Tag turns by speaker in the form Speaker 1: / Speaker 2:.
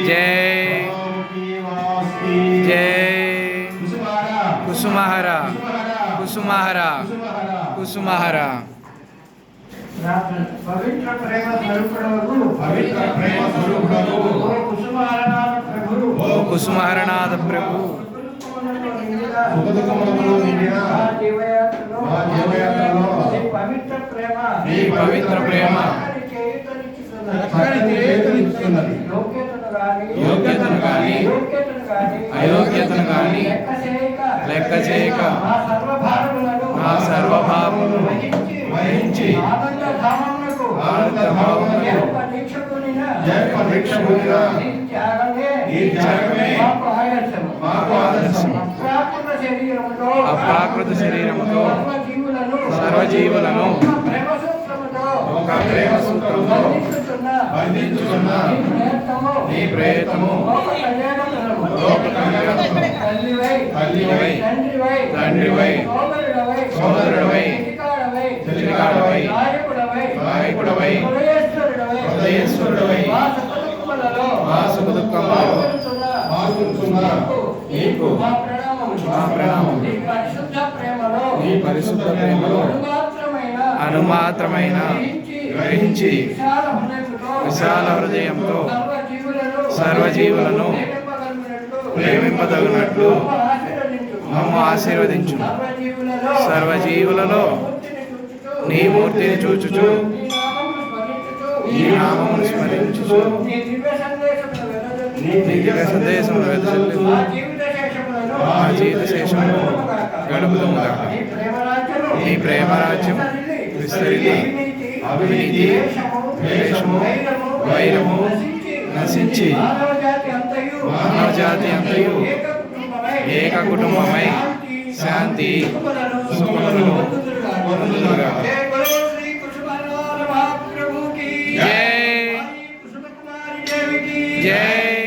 Speaker 1: जय जय कुसुमहरा कुसुमहरा कुसुमहरा
Speaker 2: पवित्र प्रेम स्वरूपणु ओ
Speaker 1: कुसुमहरनाथ प्रभु पवित्र प्रेम యోగ్యతను గాని అయోగ్యతను గాని లెక్క చేయక నా సర్వభావములను వహించి అప్రాకృత శరీరముతో సర్వజీవులను ఒక ప్రేమ సూత్రంతో బంధించుకున్న నీ ప్రయత్నము లోక కళ్యాణము తల్లివై తండ్రివై సోదరుడవై చెలికాడవై నాయకుడవై హృదయేశ్వరుడవై మా సుఖ దుఃఖములలో నీకు మా ప్రణామం నీ పరిశుద్ధ ప్రేమలో అనుమాత్రమైన గ్రహించి విశాల హృదయంతో సర్వజీవులను ప్రేమింపదగినట్లు మమ్ము ఆశీర్వదించు. సర్వజీవులలో నీ మూర్తిని చూచుచు నీ నామమును స్మరించుచు నీ దివ్య సందేశమును వెదజల్లి మా జీవిత శేషమును గడుపుదము గాక. నీ ప్రేమరాజ్యం విస్తరిల్లి అవినీతి ద్వేషము వైరము నశించి మానవజాతి అంతయు ఏక కుటుంబమై శాంతి సుఖములను పొందుదురుగా. జై జై